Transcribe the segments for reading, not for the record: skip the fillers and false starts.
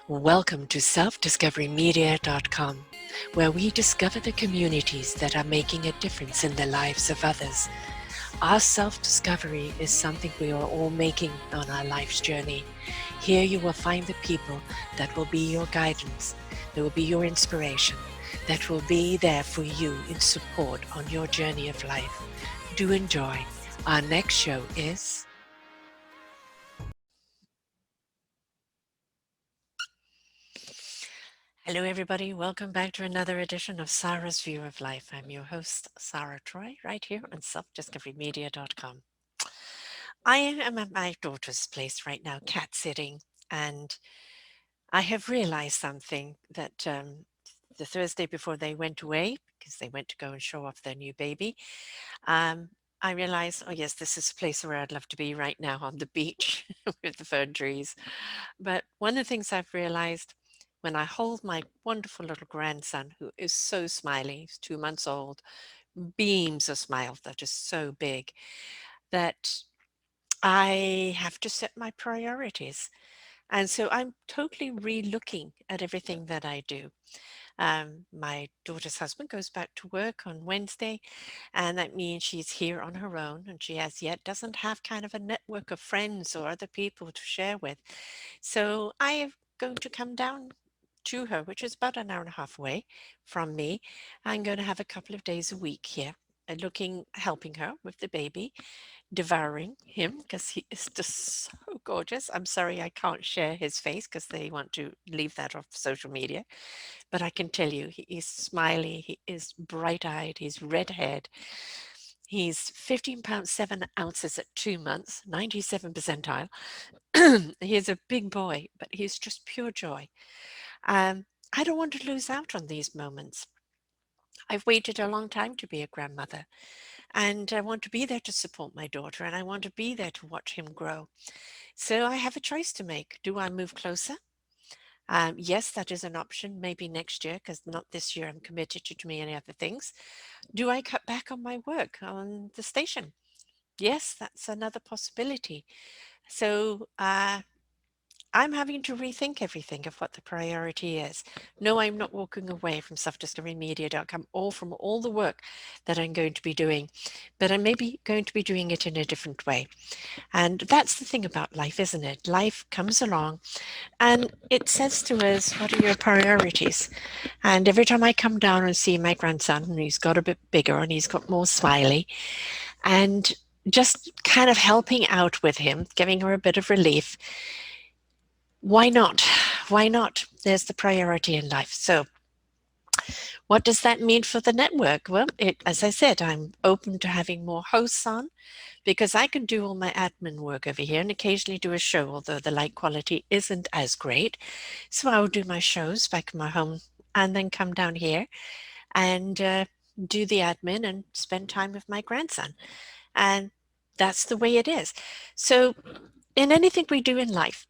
Welcome to selfdiscoverymedia.com, where we discover the communities that are making a difference in the lives of others. Our self-discovery is something we are all making on our life's journey. Here you will find the people that will be your guidance, that will be your inspiration, that will be there for you in support on your journey of life. Do enjoy. Our next show is... Hello, everybody. Welcome back to another edition of Sara's View of Life. I'm your host, Sara Troy, right here on selfdiscoverymedia.com. I am at my daughter's place right now, cat sitting, and I have realized something that the Thursday before they went away, because they went to go and show off their new baby, um, I realized, oh, yes, this is a place where I'd love to be right now on the beach with the fern trees. But one of the things I've realized when I hold my wonderful little grandson, who is so smiley, he's 2 months old, beams a smile that is so big, that I have to set my priorities. And so I'm totally re-looking at everything that I do. My daughter's husband goes back to work on Wednesday, and that means she's here on her own, and she as yet doesn't have kind of a network of friends or other people to share with. So I am going to come down to her, which is about an hour and a half away from me. I'm going to have a couple of days a week here, helping her with the baby, devouring him because he is just so gorgeous. I'm sorry I can't share his face because they want to leave that off social media. But I can tell you, he is smiley, he is bright-eyed, he's red-haired. He's 15 pounds 7 ounces at 2 months, 97 percentile. He is a big boy, but he's just pure joy. I don't want to lose out on these moments. I've waited a long time to be a grandmother, and I want to be there to support my daughter, and I want to be there to watch him grow. So I have a choice to make. Do I move closer? Yes, that is an option, maybe next year, because not this year. I'm committed to too many other things. Do I cut back on my work on the station? Yes, that's another possibility. So I'm having to rethink everything of what the priority is. No, I'm not walking away from selfdiscoverymedia.com or from all the work that I'm going to be doing, but I'm maybe going to be doing it in a different way. And that's the thing about life, isn't it? Life comes along and it says to us, what are your priorities? And every time I come down and see my grandson, and he's got a bit bigger and he's got more smiley, and just kind of helping out with him, giving her a bit of relief, why not? Why not? There's the priority in life. So what does that mean for the network? Well, as I said, I'm open to having more hosts on because I can do all my admin work over here and occasionally do a show, although the light quality isn't as great. So I will do my shows back in my home and then come down here and do the admin and spend time with my grandson. And that's the way it is. So in anything we do in life,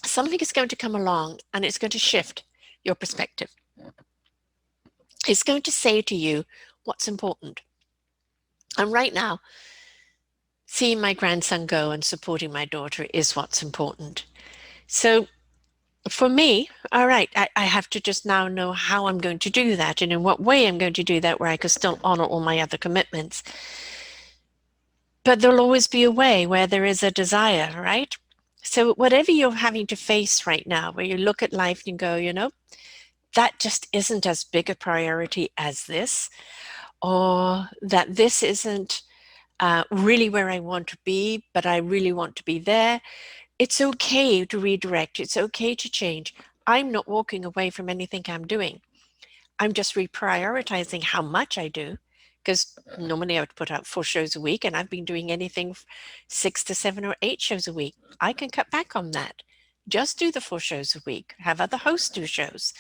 something is going to come along and it's going to shift your perspective. It's going to say to you what's important. And right now, seeing my grandson go and supporting my daughter is what's important. So for me, all right, I have to just now know how I'm going to do that and in what way I'm going to do that where I can still honor all my other commitments. But there'll always be a way where there is a desire, right? So whatever you're having to face right now, where you look at life and go, that just isn't as big a priority as this, or that this isn't really where I want to be, but I really want to be there. It's okay to redirect. It's okay to change. I'm not walking away from anything I'm doing. I'm just reprioritizing how much I do because normally I would put out 4 shows a week and I've been doing anything 6 to 7 or 8 shows a week. I can cut back on that. Just do the 4 shows a week, have other hosts do shows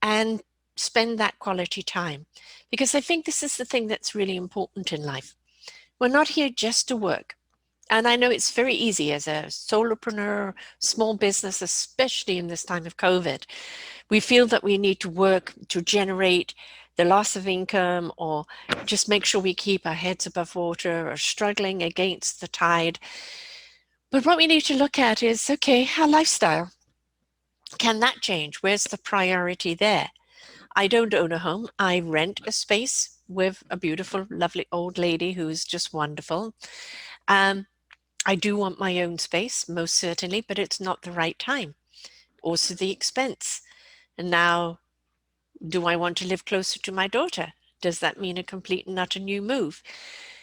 and spend that quality time. Because I think this is the thing that's really important in life. We're not here just to work. And I know it's very easy as a solopreneur, small business, especially in this time of COVID. We feel that we need to work to generate the loss of income or just make sure we keep our heads above water or struggling against the tide. But what we need to look at is, okay, our lifestyle. Can that change? Where's the priority there? I don't own a home. I rent a space with a beautiful, lovely old lady who's just wonderful. Um, I do want my own space, most certainly, but it's not the right time. Also, the expense. And now, do I want to live closer to my daughter? Does that mean a complete and utter new move?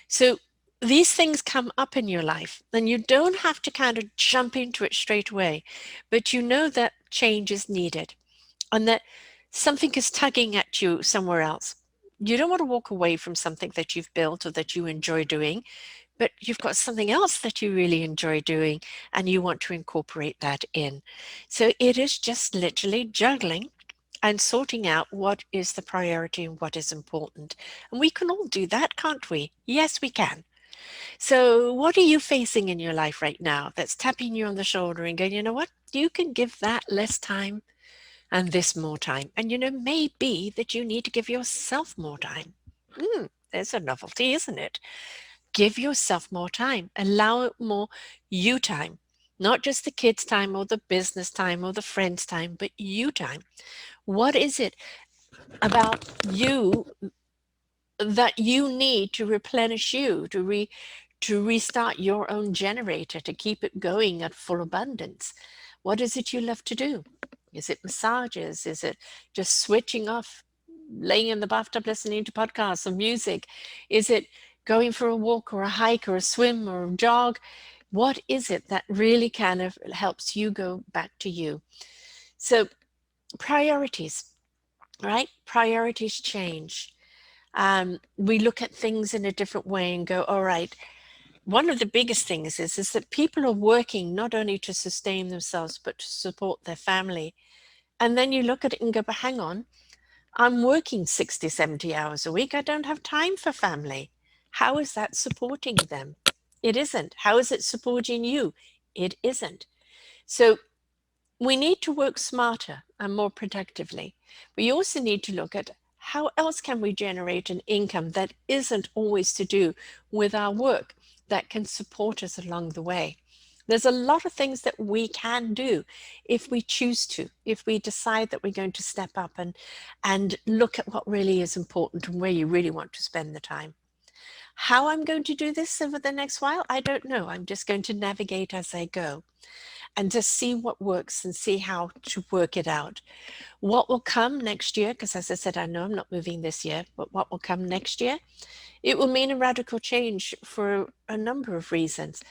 So, these things come up in your life, and you don't have to kind of jump into it straight away, but you know that change is needed and that something is tugging at you somewhere else. You don't want to walk away from something that you've built or that you enjoy doing, but you've got something else that you really enjoy doing and you want to incorporate that in. So it is just literally juggling and sorting out what is the priority and what is important. And we can all do that, can't we? Yes, we can. So, what are you facing in your life right now that's tapping you on the shoulder and going, you know what? You can give that less time and this more time. And maybe that you need to give yourself more time. There's a novelty, isn't it? Give yourself more time. Allow it more you time. Not just the kids' time or the business time or the friends' time, but you time. What is it about you that you need to replenish you, to restart your own generator, to keep it going at full abundance? What is it you love to do? Is it massages? Is it just switching off, laying in the bathtub listening to podcasts or music? Is it going for a walk or a hike or a swim or a jog? What is it that really kind of helps you go back to you? So, priorities, right? Priorities change. We look at things in a different way and go, all right, one of the biggest things is that people are working not only to sustain themselves, but to support their family. And then you look at it and go, but hang on, I'm working 60, 70 hours a week. I don't have time for family. How is that supporting them? It isn't. How is it supporting you? It isn't. So we need to work smarter and more productively. We also need to look at how else can we generate an income that isn't always to do with our work, that can support us along the way. There's a lot of things that we can do if we choose to, if we decide that we're going to step up and look at what really is important and where you really want to spend the time. How I'm going to do this over the next while, I don't know. I'm just going to navigate as I go and just see what works and see how to work it out. What will come next year, because as I said, I know I'm not moving this year, but what will come next year, it will mean a radical change for a number of reasons.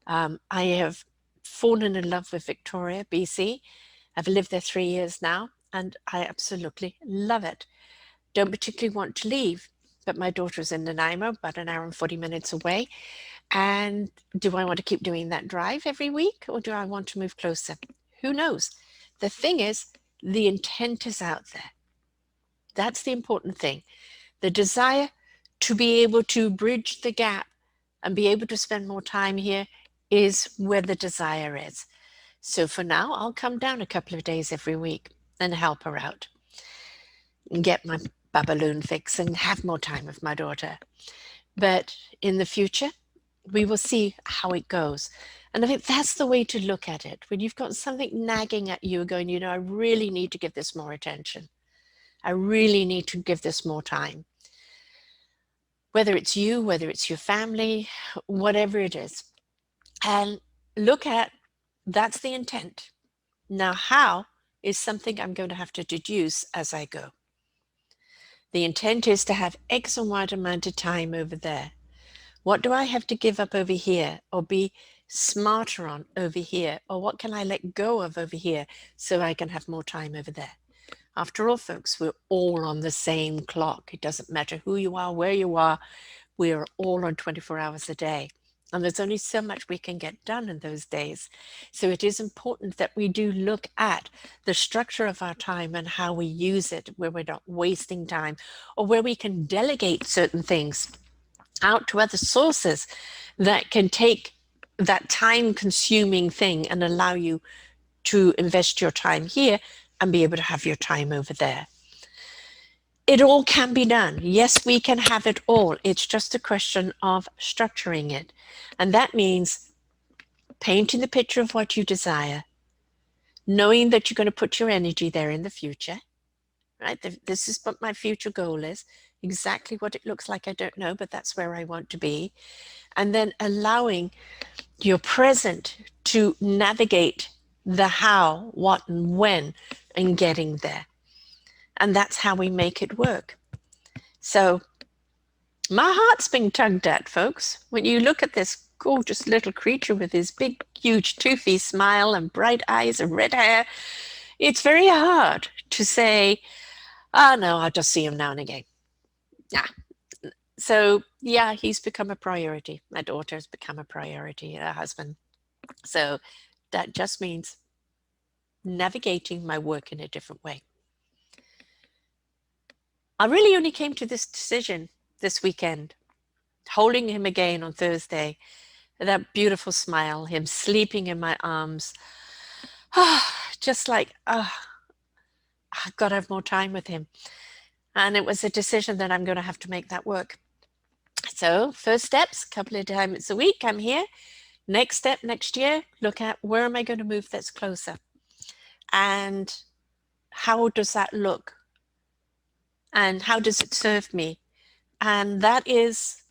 I have fallen in love with Victoria, BC. I've lived there 3 years now, and I absolutely love it. Don't particularly want to leave, but my daughter's in Nanaimo, about an hour and 40 minutes away. And do I want to keep doing that drive every week or do I want to move closer? Who knows? The thing is, the intent is out there. That's the important thing. The desire to be able to bridge the gap and be able to spend more time here is where the desire is. So for now, I'll come down a couple of days every week and help her out and get my babaloon fix and have more time with my daughter. But in the future, we will see how it goes. And I think that's the way to look at it. When you've got something nagging at you, going, I really need to give this more attention. I really need to give this more time. Whether it's you, whether it's your family, whatever it is. And look at that's the intent. Now, how is something I'm going to have to deduce as I go. The intent is to have X and Y amount of time over there. What do I have to give up over here or be smarter on over here? Or what can I let go of over here so I can have more time over there? After all, folks, we're all on the same clock. It doesn't matter who you are, where you are. We are all on 24 hours a day. And there's only so much we can get done in those days. So it is important that we do look at the structure of our time and how we use it, where we're not wasting time or where we can delegate certain things out to other sources that can take that time consuming thing and allow you to invest your time here and be able to have your time over there. It all can be done. Yes, we can have it all. It's just a question of structuring it. And that means painting the picture of what you desire, knowing that you're going to put your energy there in the future, right? This is what my future goal is. Exactly what it looks like, I don't know, but that's where I want to be. And then allowing your present to navigate the how, what, and when, and getting there. And that's how we make it work. So my heart's being tugged at, folks. When you look at this gorgeous little creature with his big, huge, toothy smile and bright eyes and red hair, it's very hard to say, oh, no, I'll just see him now and again. Yeah. So, yeah, he's become a priority. My daughter's become a priority, her husband. So that just means navigating my work in a different way. I really only came to this decision this weekend, holding him again on Thursday, that beautiful smile, him sleeping in my arms. Just like, I've got to have more time with him. And it was a decision that I'm going to have to make that work. So first steps, a couple of times a week, I'm here. Next step, next year, look at where am I going to move that's closer? And how does that look? And how does it serve me? And that is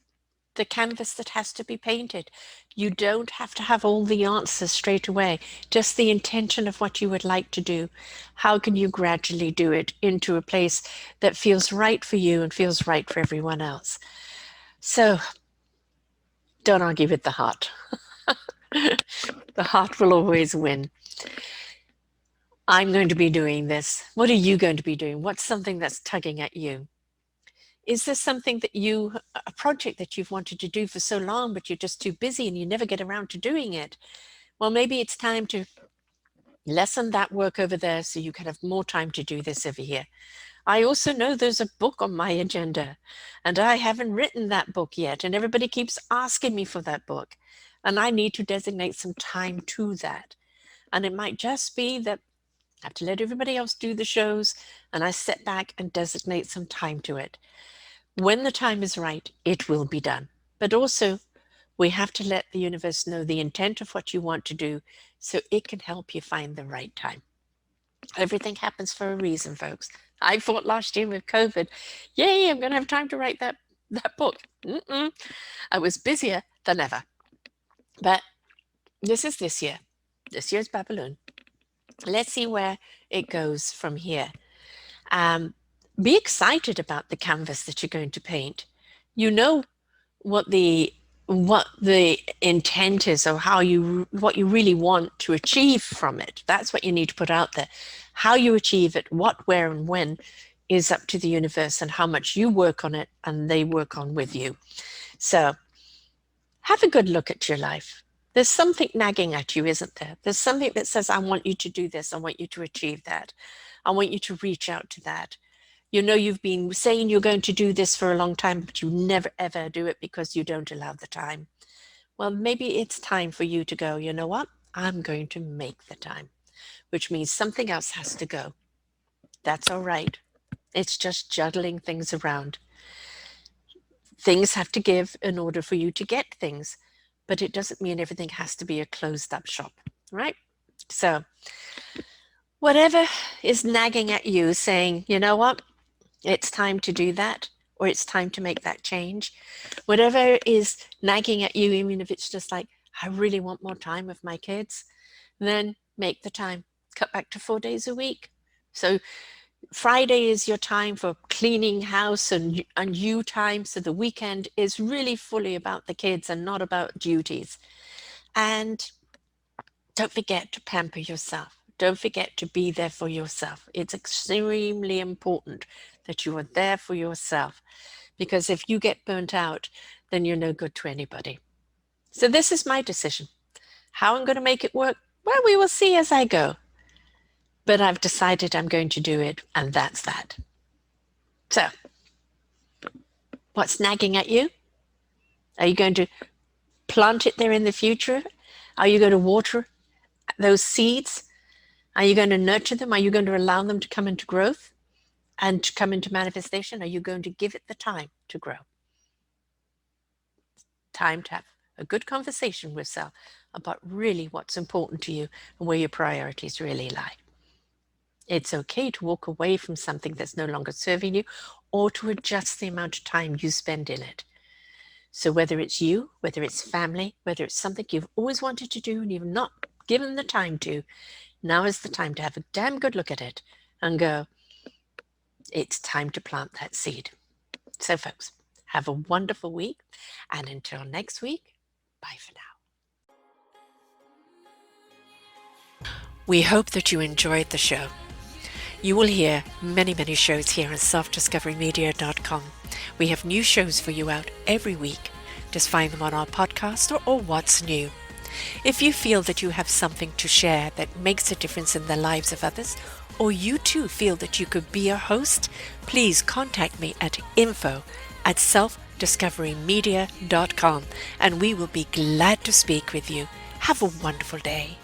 the canvas that has to be painted. You don't have to have all the answers straight away, just the intention of what you would like to do. How can you gradually do it into a place that feels right for you and feels right for everyone else? So don't argue with the heart. The heart will always win. I'm going to be doing this. What are you going to be doing? What's something that's tugging at you? Is this something that a project that you've wanted to do for so long, but you're just too busy and you never get around to doing it? Well, maybe it's time to lessen that work over there so you can have more time to do this over here. I also know there's a book on my agenda and I haven't written that book yet. And everybody keeps asking me for that book. And I need to designate some time to that. And it might just be that I have to let everybody else do the shows and I sit back and designate some time to it. When the time is right, it will be done. But also, we have to let the universe know the intent of what you want to do so it can help you find the right time. Everything happens for a reason, folks. I thought last year with COVID, yay, I'm going to have time to write that book. I was busier than ever. But this is this year. This year's Babylon. Let's see where it goes from here. Be excited about the canvas that you're going to paint. You know what the intent is, or what you really want to achieve from it. That's what you need to put out there. How you achieve it, what, where, and when is up to the universe, and how much you work on it and they work on with you. So have a good look at your life. There's something nagging at you, isn't there? There's something that says, I want you to do this. I want you to achieve that. I want you to reach out to that. You know, you've been saying you're going to do this for a long time, but you never, ever do it because you don't allow the time. Well, maybe it's time for you to go, you know what? I'm going to make the time, which means something else has to go. That's all right. It's just juggling things around. Things have to give in order for you to get things, but it doesn't mean everything has to be a closed up shop, right? So whatever is nagging at you saying, you know what, it's time to do that, or it's time to make that change, whatever is nagging at you, even if it's just like, I really want more time with my kids, then make the time. Cut back to 4 days a week. So Friday is your time for cleaning house and you time. So the weekend is really fully about the kids and not about duties. And don't forget to pamper yourself. Don't forget to be there for yourself. It's extremely important that you are there for yourself, because if you get burnt out, then you're no good to anybody. So this is my decision. How I'm going to make it work? Well, we will see as I go. But I've decided I'm going to do it, and that's that. So, what's nagging at you? Are you going to plant it there in the future? Are you going to water those seeds? Are you going to nurture them? Are you going to allow them to come into growth and to come into manifestation? Are you going to give it the time to grow? Time to have a good conversation with self about really what's important to you and where your priorities really lie. It's okay to walk away from something that's no longer serving you or to adjust the amount of time you spend in it. So whether it's you, whether it's family, whether it's something you've always wanted to do and you've not given the time to, now is the time to have a damn good look at it and go, it's time to plant that seed. So folks, have a wonderful week, and until next week, bye for now. We hope that you enjoyed the show. You will hear many shows here on selfdiscoverymedia.com. We have new shows for you out every week. Just find them on our podcast or What's New. If you feel that you have something to share that makes a difference in the lives of others, or you too feel that you could be a host, please contact me at info@selfdiscoverymedia.com and we will be glad to speak with you. Have a wonderful day.